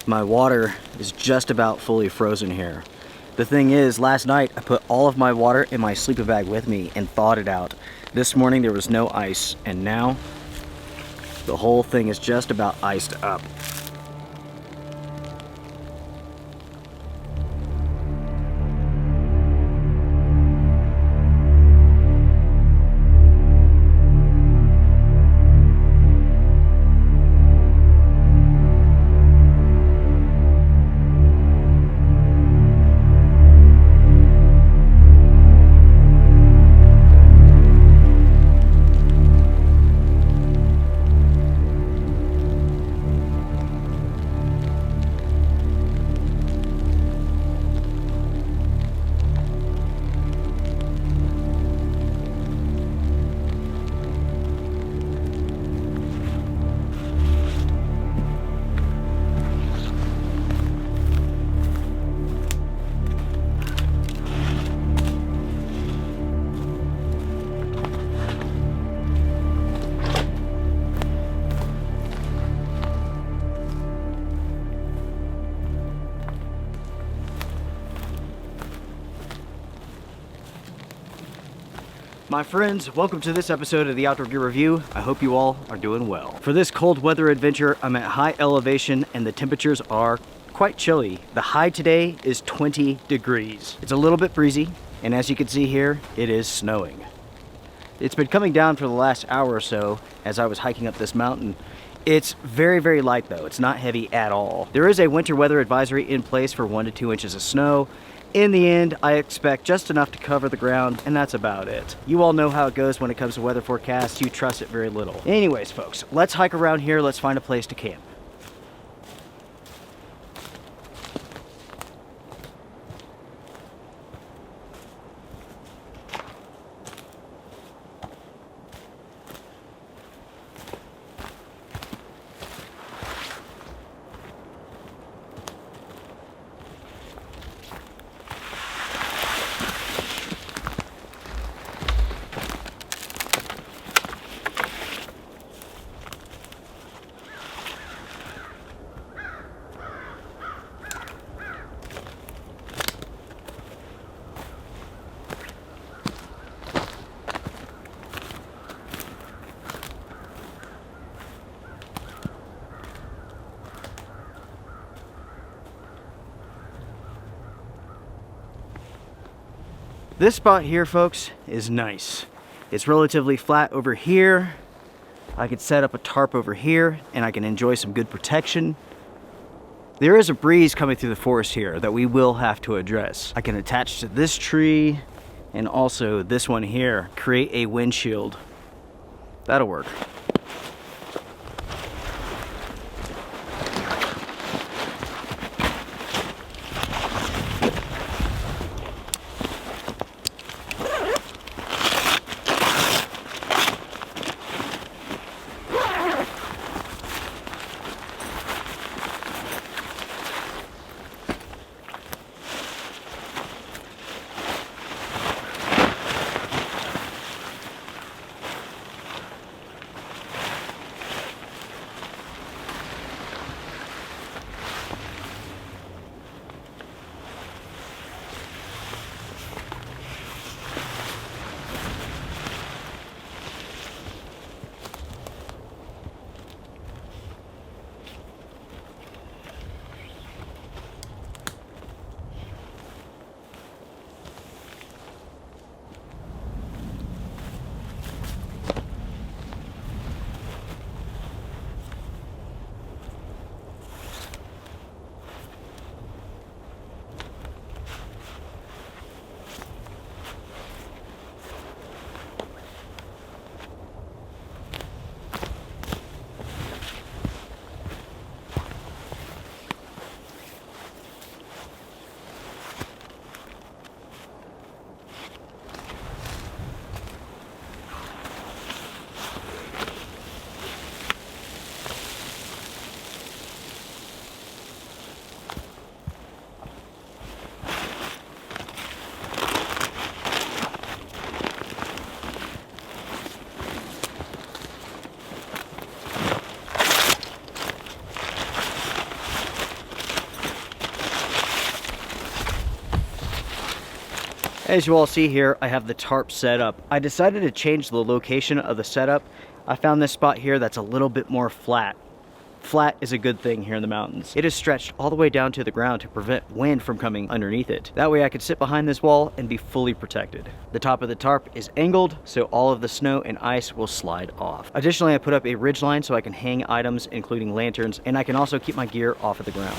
My water is just about fully frozen here. The thing is, last night I put all of my water in my sleeping bag with me and thawed it out. This morning there was no ice, and now the whole thing is just about iced up. My friends, welcome to this episode of the Outdoor Gear Review. I hope you all are doing well. For this cold weather adventure, I'm at high elevation and the temperatures are quite chilly. The high today is 20 degrees. It's a little bit breezy, and as you can see here, it is snowing. It's been coming down for the last hour or so as I was hiking up this mountain. It's very, very light though. It's not heavy at all. There is a winter weather advisory in place for 1 to 2 inches of snow. In the end, I expect just enough to cover the ground, and that's about it. You all know how it goes when it comes to weather forecasts. You trust it very little. Anyways, folks, let's hike around here. Let's find a place to camp. This spot here, folks, is nice. It's relatively flat over here. I could set up a tarp over here and I can enjoy some good protection. There is a breeze coming through the forest here that we will have to address. I can attach to this tree and also this one here, create a windshield. That'll work. As you all see here, I have the tarp set up. I decided to change the location of the setup. I found this spot here that's a little bit more flat. Flat is a good thing here in the mountains. It is stretched all the way down to the ground to prevent wind from coming underneath it. That way I could sit behind this wall and be fully protected. The top of the tarp is angled, so all of the snow and ice will slide off. Additionally, I put up a ridge line so I can hang items, including lanterns, and I can also keep my gear off of the ground.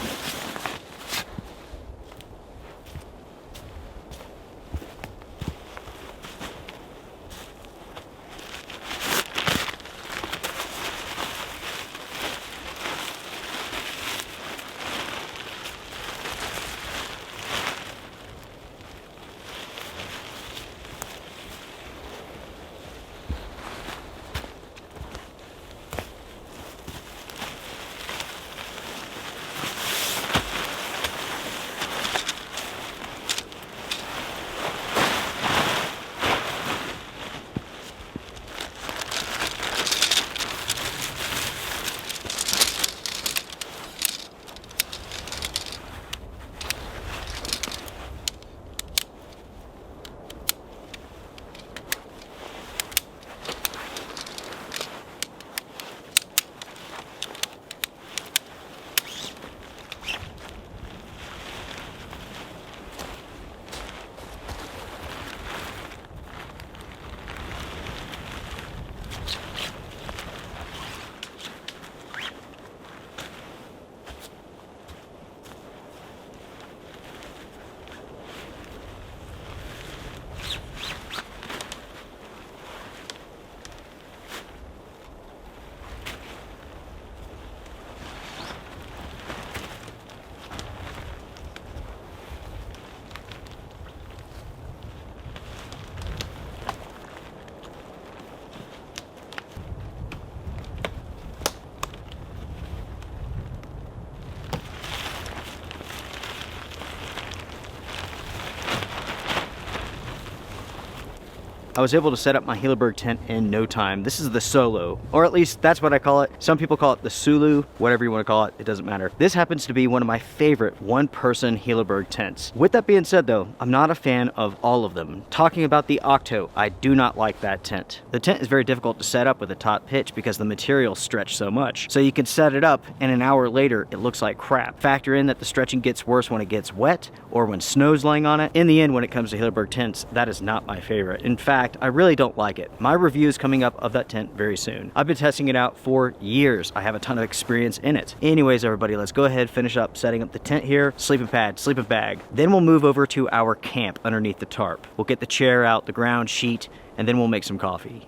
I was able to set up my Hilleberg tent in no time. This is the Solo, or at least that's what I call it. Some people call it the Sulu, whatever you want to call it, it doesn't matter. This happens to be one of my favorite one-person Hilleberg tents. With that being said though, I'm not a fan of all of them. Talking about the Octo, I do not like that tent. The tent is very difficult to set up with a top pitch because the materials stretch so much. So you can set it up and an hour later it looks like crap. Factor in that the stretching gets worse when it gets wet or when snow's laying on it. In the end, when it comes to Hilleberg tents, that is not my favorite. In fact, I really don't like it. My review is coming up of that tent very soon. I've been testing it out for years. I have a ton of experience in it. Anyways, everybody, let's go ahead, finish up setting up the tent here. Sleeping pad, sleeping bag. Then we'll move over to our camp underneath the tarp. We'll get the chair out, the ground sheet, and then we'll make some coffee.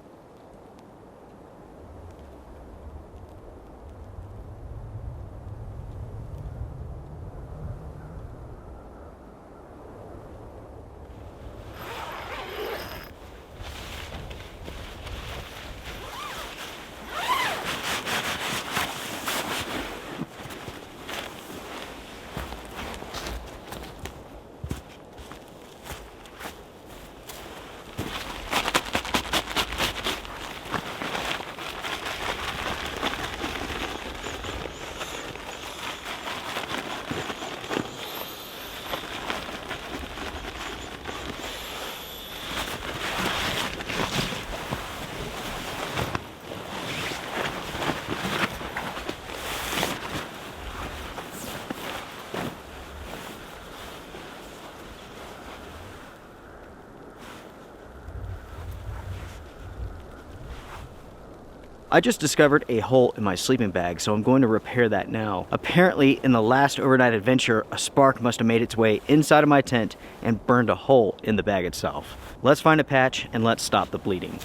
I just discovered a hole in my sleeping bag, so I'm going to repair that now. Apparently, in the last overnight adventure, a spark must have made its way inside of my tent and burned a hole in the bag itself. Let's find a patch and let's stop the bleeding.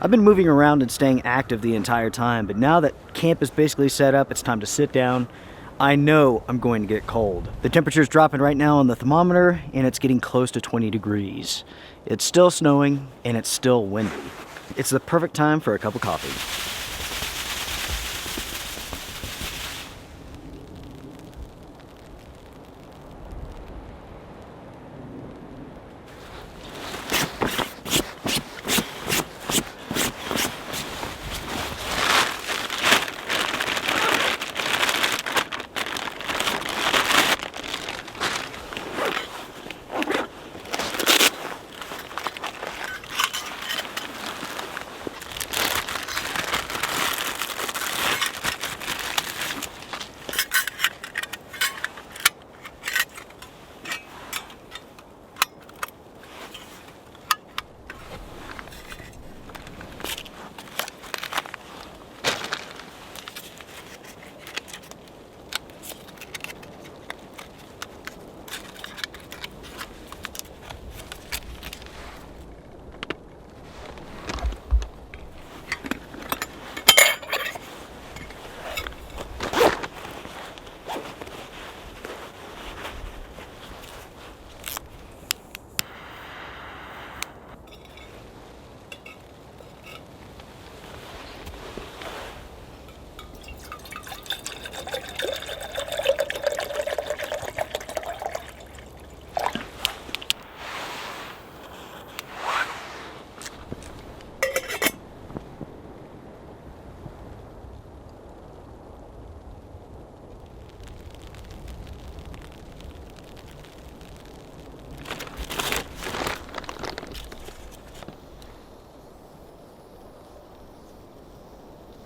I've been moving around and staying active the entire time, but now that camp is basically set up, it's time to sit down. I know I'm going to get cold. The temperature's dropping right now on the thermometer, and it's getting close to 20 degrees. It's still snowing, and it's still windy. It's the perfect time for a cup of coffee.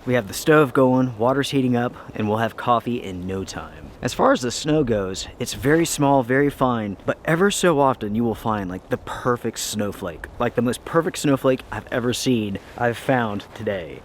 We have the stove going, water's heating up, and we'll have coffee in no time. As far as the snow goes, it's very small, very fine, but ever so often you will find like the perfect snowflake. Like the most perfect snowflake I've ever seen, I've found today.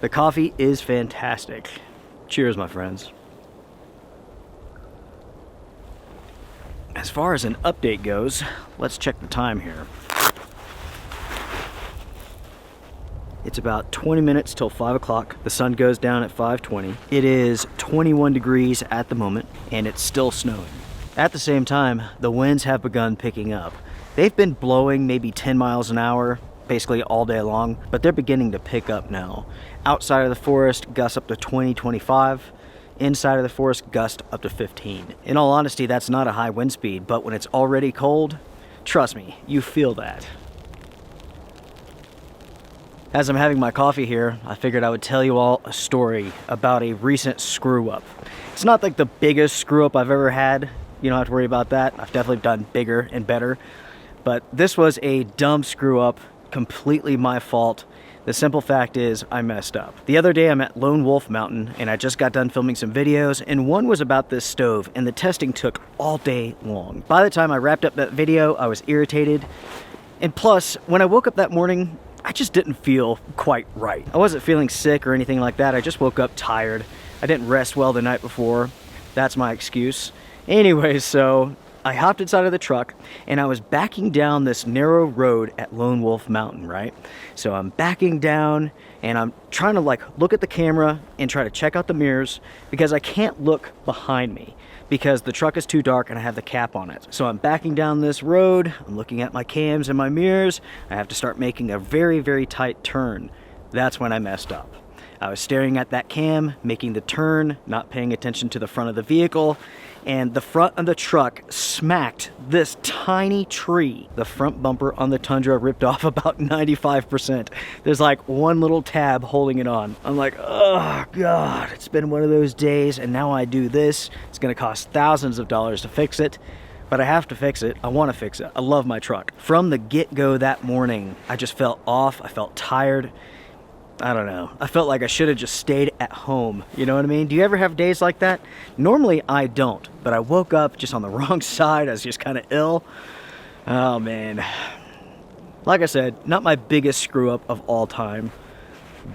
The coffee is fantastic. Cheers, my friends. As far as an update goes, let's check the time here. It's about 20 minutes till 5 o'clock. The sun goes down at 5:20. It is 21 degrees at the moment, and it's still snowing. At the same time, the winds have begun picking up. They've been blowing maybe 10 miles an hour, basically all day long, but they're beginning to pick up now. Outside of the forest, gusts up to 20, 25. Inside of the forest, gust up to 15. In all honesty, that's not a high wind speed, but when it's already cold, trust me, you feel that. As I'm having my coffee here, I figured I would tell you all a story about a recent screw up. It's not like the biggest screw up I've ever had. You don't have to worry about that. I've definitely done bigger and better. But this was a dumb screw up, completely my fault. The simple fact is I messed up. The other day I'm at Lone Wolf Mountain and I just got done filming some videos, and one was about this stove, and the testing took all day long. By the time I wrapped up that video, I was irritated. And plus, when I woke up that morning, I just didn't feel quite right. I wasn't feeling sick or anything like that. I just woke up tired. I didn't rest well the night before. That's my excuse. Anyways, so I hopped inside of the truck and I was backing down this narrow road at Lone Wolf Mountain, right? So I'm backing down and I'm trying to like look at the camera and try to check out the mirrors because I can't look behind me because the truck is too dark and I have the cap on it. So I'm backing down this road, I'm looking at my cams and my mirrors. I have to start making a very, very tight turn. That's when I messed up. I was staring at that cam, making the turn, not paying attention to the front of the vehicle, and the front of the truck smacked this tiny tree. The front bumper on the Tundra ripped off about 95%. There's like one little tab holding it on. I'm like, oh God, it's been one of those days, and now I do this. It's gonna cost thousands of dollars to fix it, but I have to fix it. I wanna fix it. I love my truck. From the get-go that morning, I just felt off. I felt tired. I don't know. I felt like I should have just stayed at home. You know what I mean? Do you ever have days like that? Normally I don't, but I woke up just on the wrong side. I was just kind of ill. Oh man. Like I said, not my biggest screw up of all time,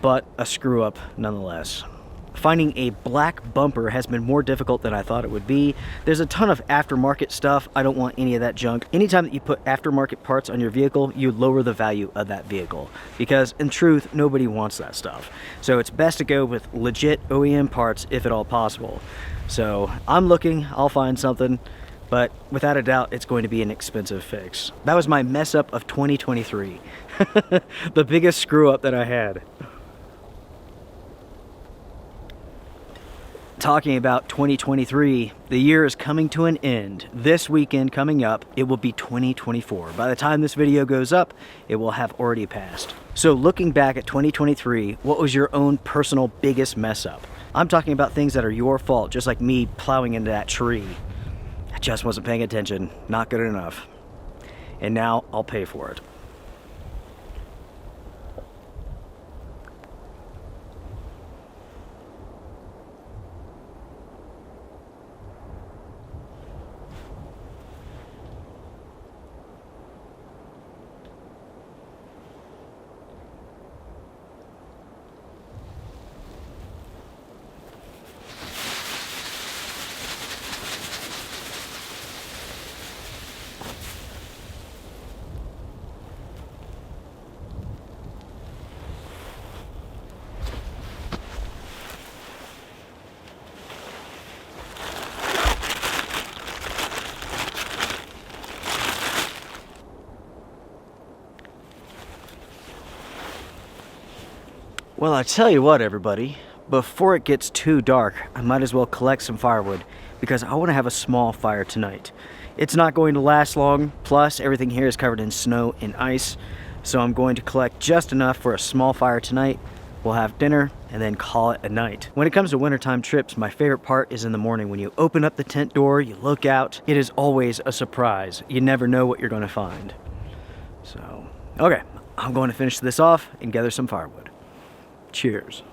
but a screw up nonetheless. Finding a black bumper has been more difficult than I thought it would be. There's a ton of aftermarket stuff. I don't want any of that junk. Anytime that you put aftermarket parts on your vehicle, you lower the value of that vehicle, because in truth, nobody wants that stuff. So it's best to go with legit OEM parts if at all possible. So I'm looking, I'll find something, but without a doubt, it's going to be an expensive fix. That was my mess up of 2023. The biggest screw up that I had. Talking about 2023, the year is coming to an end. This weekend coming up, it will be 2024. By the time this video goes up, it will have already passed. So looking back at 2023, what was your own personal biggest mess up? I'm talking about things that are your fault, just like me plowing into that tree. I just wasn't paying attention, not good enough. And now I'll pay for it. Well, I tell you what, everybody, before it gets too dark, I might as well collect some firewood, because I want to have a small fire tonight. It's not going to last long, plus everything here is covered in snow and ice, so I'm going to collect just enough for a small fire tonight. We'll have dinner and then call it a night. When it comes to wintertime trips, my favorite part is in the morning. When you open up the tent door, you look out, it is always a surprise. You never know what you're going to find. So, okay, I'm going to finish this off and gather some firewood. Cheers.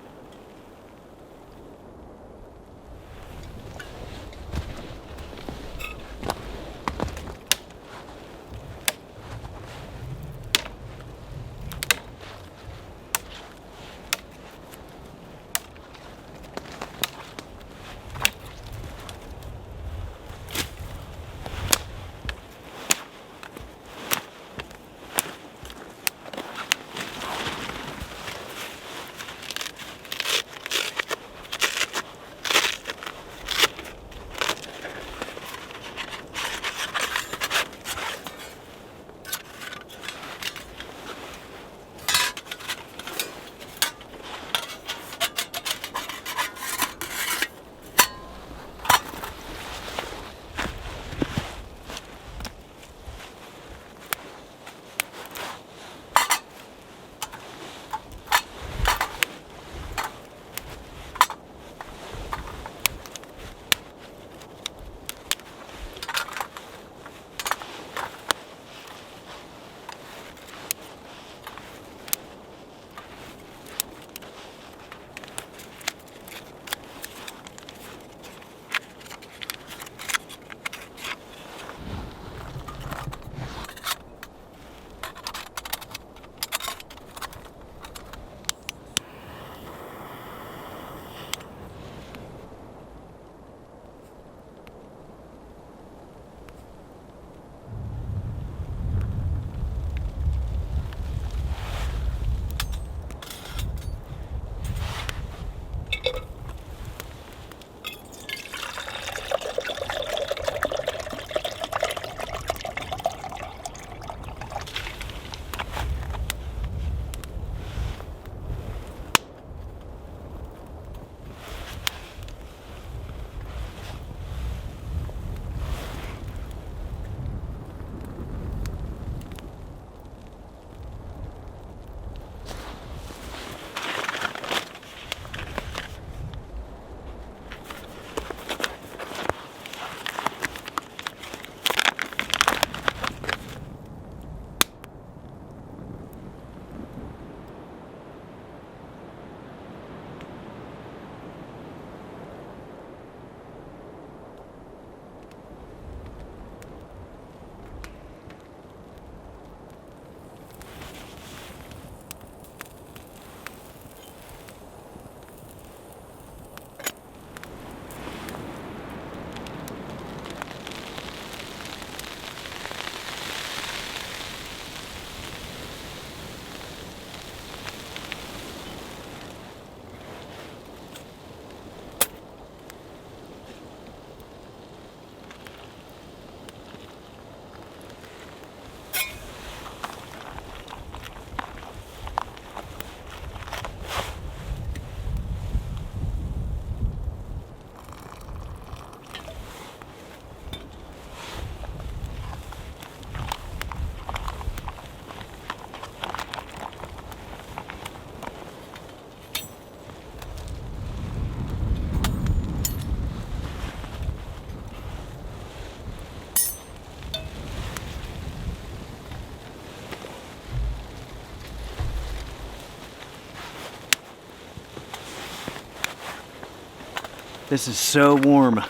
This is so warm.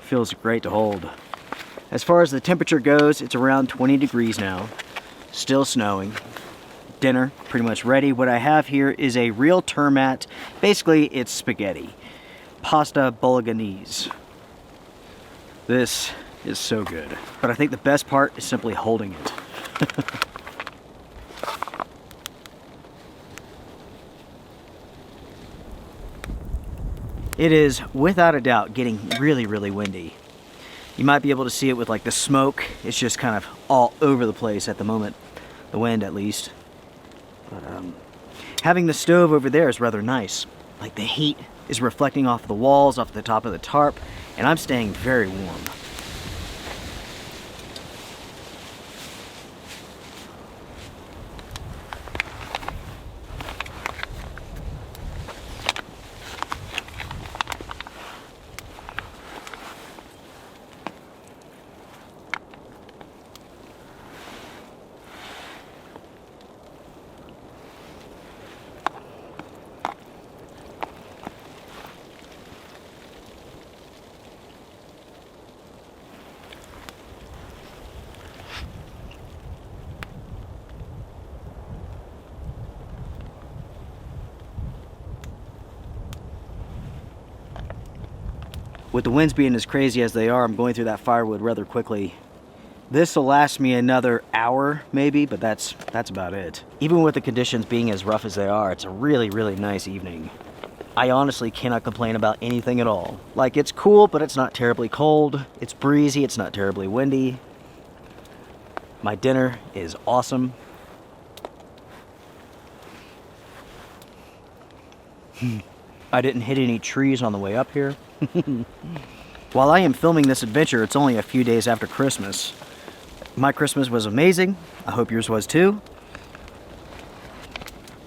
Feels great to hold. As far as the temperature goes, it's around 20 degrees now. Still snowing. Dinner pretty much ready. What I have here is a real termat. Basically, it's spaghetti. Pasta bolognese. This is so good. But I think the best part is simply holding it. It is, without a doubt, getting really, really windy. You might be able to see it with like the smoke. It's just kind of all over the place at the moment. The wind, at least. But having the stove over there is rather nice. Like the heat is reflecting off the walls, off the top of the tarp, and I'm staying very warm. With the winds being as crazy as they are, I'm going through that firewood rather quickly. This will last me another hour, maybe, but that's about it. Even with the conditions being as rough as they are, it's a really, really nice evening. I honestly cannot complain about anything at all. Like, it's cool, but it's not terribly cold. It's breezy, it's not terribly windy. My dinner is awesome. I didn't hit any trees on the way up here. While I am filming this adventure, it's only a few days after Christmas. My Christmas was amazing. I hope yours was too.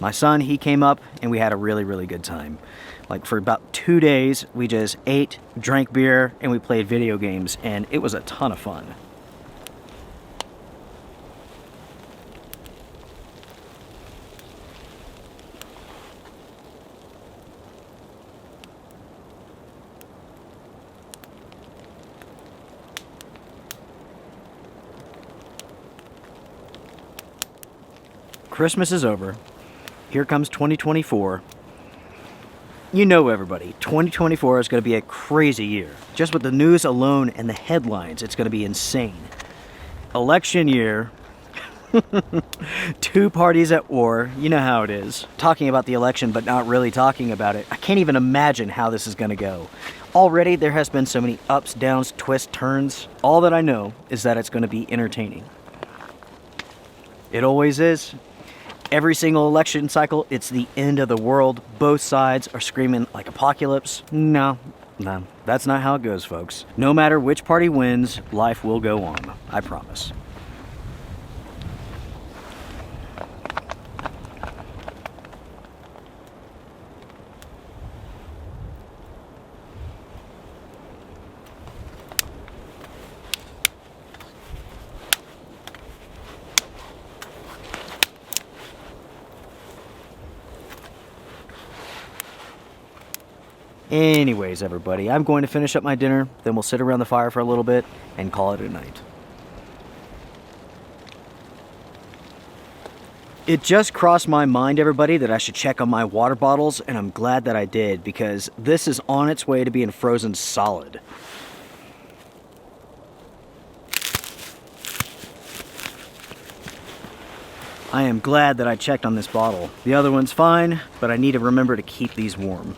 My son, he came up and we had a really, really good time. Like for about 2 days, we just ate, drank beer, and we played video games, and it was a ton of fun. Christmas is over. Here comes 2024. You know, everybody, 2024 is going to be a crazy year. Just with the news alone and the headlines, it's going to be insane. Election year. 2 parties at war. You know how it is. Talking about the election, but not really talking about it. I can't even imagine how this is going to go. Already, there has been so many ups, downs, twists, turns. All that I know is that it's going to be entertaining. It always is. Every single election cycle, it's the end of the world. Both sides are screaming like apocalypse. No, that's not how it goes, folks. No matter which party wins, life will go on. I promise. Anyways, everybody, I'm going to finish up my dinner, then we'll sit around the fire for a little bit and call it a night. It just crossed my mind, everybody, that I should check on my water bottles, and I'm glad that I did, because this is on its way to being frozen solid. I am glad that I checked on this bottle. The other one's fine, but I need to remember to keep these warm.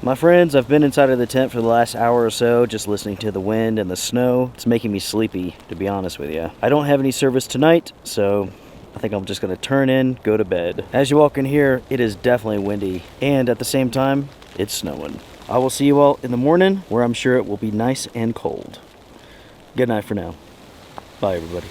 My friends, I've been inside of the tent for the last hour or so, just listening to the wind and the snow. It's making me sleepy, to be honest with you. I don't have any service tonight, so I think I'm just gonna turn in, go to bed. As you all can hear, it is definitely windy, and at the same time, it's snowing. I will see you all in the morning, where I'm sure it will be nice and cold. Good night for now. Bye, everybody.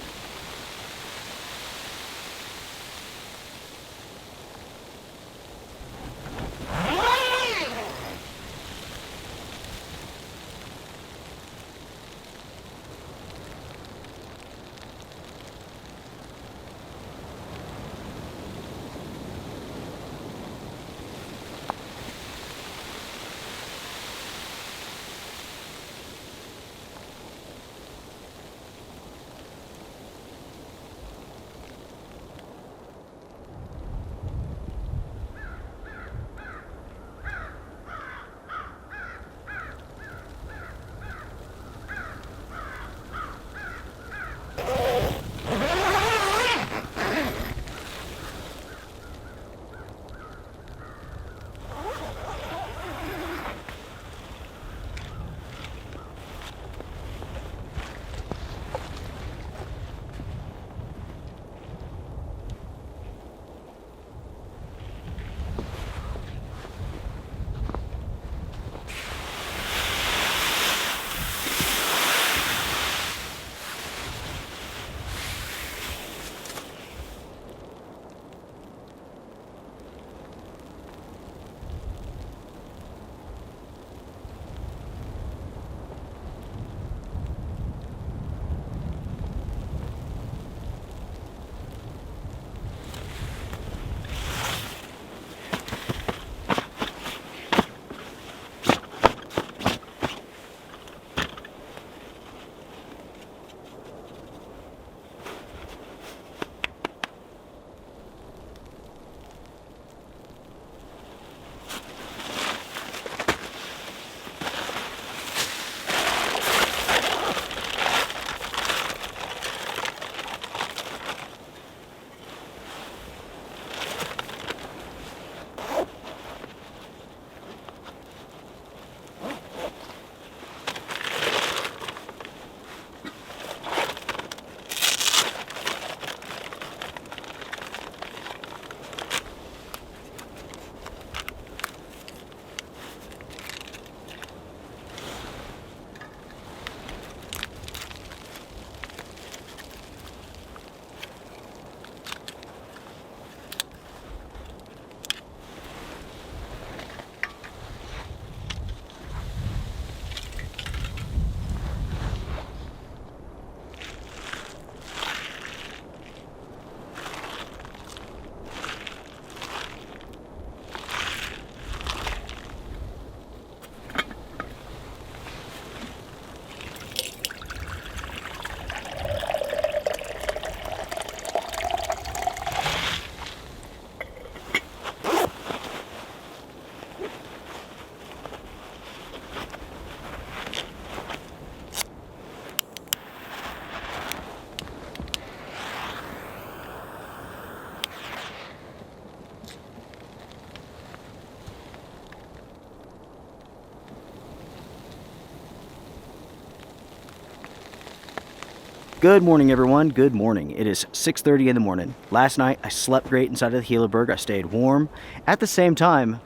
Good morning, everyone. Good morning. It is 6:30 in the morning. Last night, I slept great inside of the Hilleberg. I stayed warm. At the same time,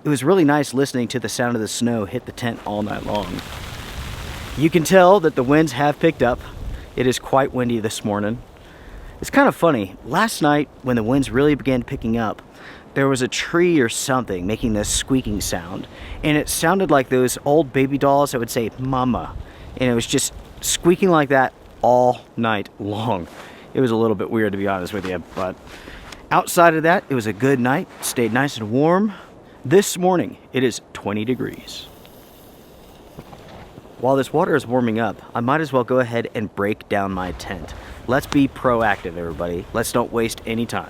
it was really nice listening to the sound of the snow hit the tent all night long. You can tell that the winds have picked up. It is quite windy this morning. It's kind of funny. Last night, when the winds really began picking up, there was a tree or something making this squeaking sound. And it sounded like those old baby dolls that would say, "Mama." And it was just squeaking like that all night long. It was a little bit weird, to be honest with you, but outside of that, it was a good night. Stayed nice and warm. This morning, it is 20 degrees. While this water is warming up, I might as well go ahead and break down my tent. Let's be proactive, everybody. Let's don't waste any time.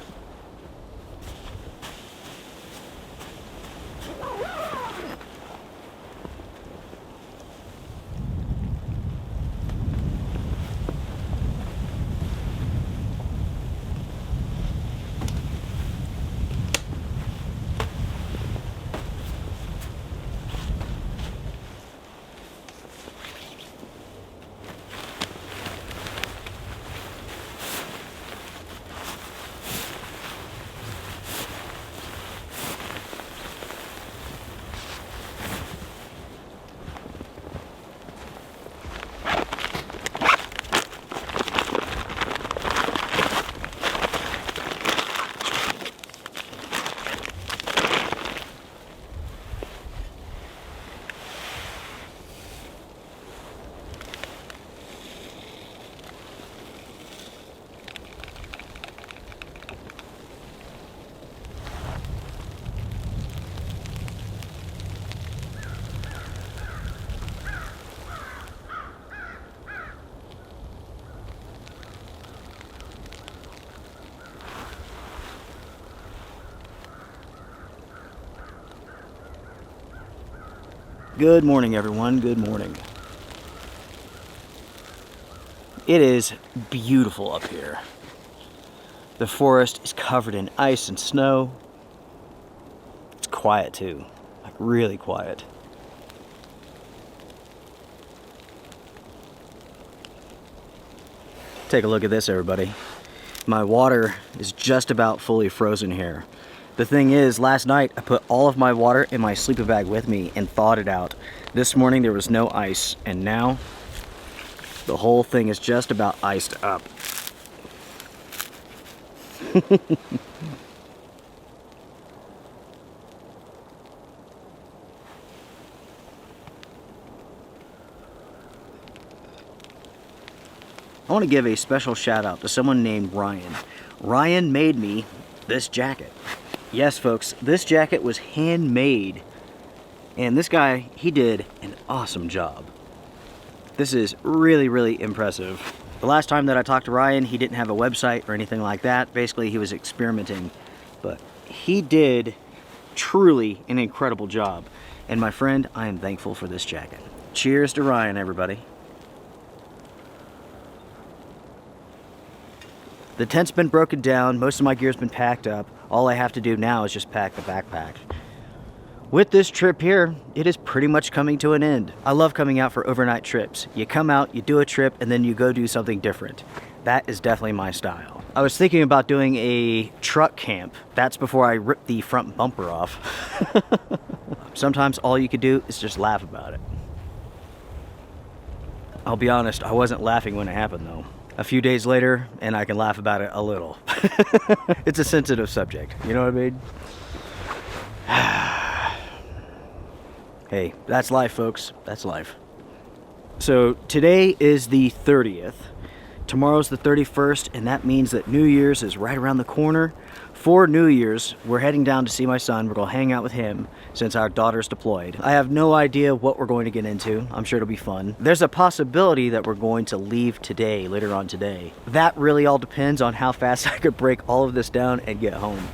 Good morning, everyone. Good morning. It is beautiful up here. The forest is covered in ice and snow. It's quiet too, like really quiet. Take a look at this, everybody. My water is just about fully frozen here. The thing is, last night I put all of my water in my sleeping bag with me and thawed it out. This morning there was no ice, and now the whole thing is just about iced up. I want to give a special shout out to someone named Ryan. Ryan made me this jacket. Yes, folks, this jacket was handmade. And this guy, he did an awesome job. This is really, really impressive. The last time that I talked to Ryan, he didn't have a website or anything like that. Basically, he was experimenting. But he did truly an incredible job. And my friend, I am thankful for this jacket. Cheers to Ryan, everybody. The tent's been broken down, most of my gear's been packed up. All I have to do now is just pack the backpack. With this trip here, it is pretty much coming to an end. I love coming out for overnight trips. You come out, you do a trip, and then you go do something different. That is definitely my style. I was thinking about doing a truck camp. That's before I rip the front bumper off. Sometimes all you could do is just laugh about it. I'll be honest, I wasn't laughing when it happened though. A few days later, and I can laugh about it a little. It's a sensitive subject, you know what I mean? Hey, that's life, folks. That's life. So today is the 30th. Tomorrow's the 31st, and that means that New Year's is right around the corner. For New Year's, we're heading down to see my son. We're going to hang out with him since our daughter's deployed. I have no idea what we're going to get into. I'm sure it'll be fun. There's a possibility that we're going to leave today, later on today. That really all depends on how fast I could break all of this down and get home.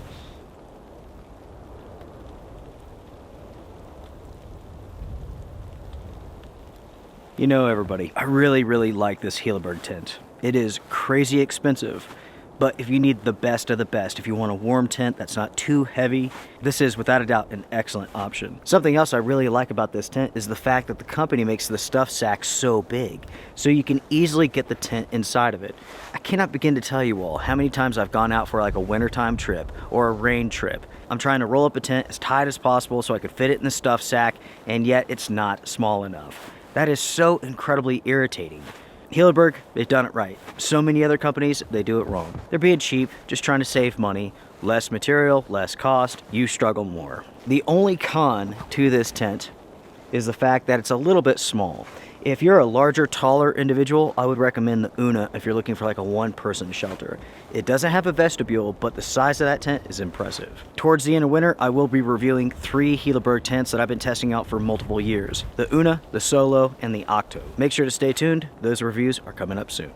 You know, everybody, I really, really like this Hilleberg tent. It is crazy expensive. But if you need the best of the best, if you want a warm tent that's not too heavy, this is without a doubt an excellent option. Something else I really like about this tent is the fact that the company makes the stuff sack so big, so you can easily get the tent inside of it. I cannot begin to tell you all how many times I've gone out for like a wintertime trip or a rain trip. I'm trying to roll up a tent as tight as possible so I could fit it in the stuff sack, and yet it's not small enough. That is so incredibly irritating. Hilleberg, they've done it right. So many other companies, they do it wrong. They're being cheap, just trying to save money. Less material, less cost, you struggle more. The only con to this tent is the fact that it's a little bit small. If you're a larger, taller individual, I would recommend the Una if you're looking for like a one-person shelter. It doesn't have a vestibule, but the size of that tent is impressive. Towards the end of winter, I will be reviewing 3 Hilleberg tents that I've been testing out for multiple years. The Una, the Solo, and the Octo. Make sure to stay tuned. Those reviews are coming up soon.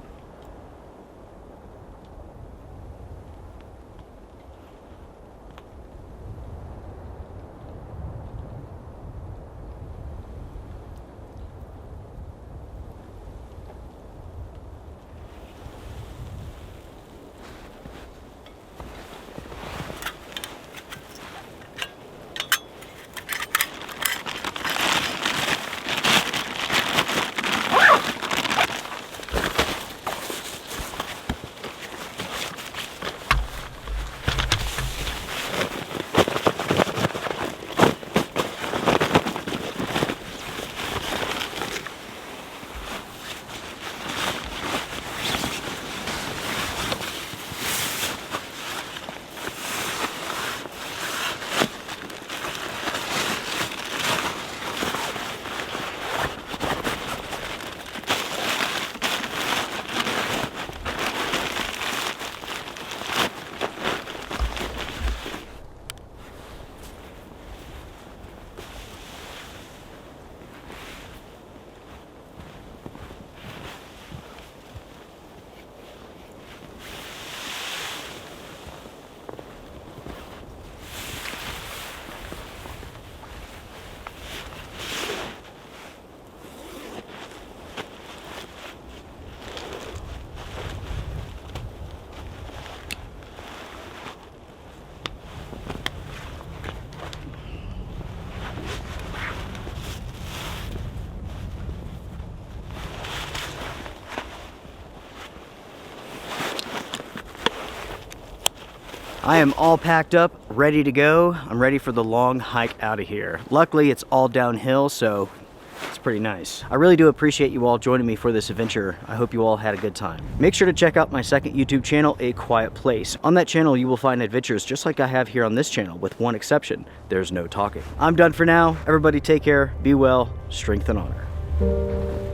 I am all packed up, ready to go. I'm ready for the long hike out of here. Luckily, it's all downhill, so it's pretty nice. I really do appreciate you all joining me for this adventure. I hope you all had a good time. Make sure to check out my second YouTube channel, A Quiet Place. On that channel, you will find adventures just like I have here on this channel, with one exception: there's no talking. I'm done for now. Everybody take care, be well, strength and honor.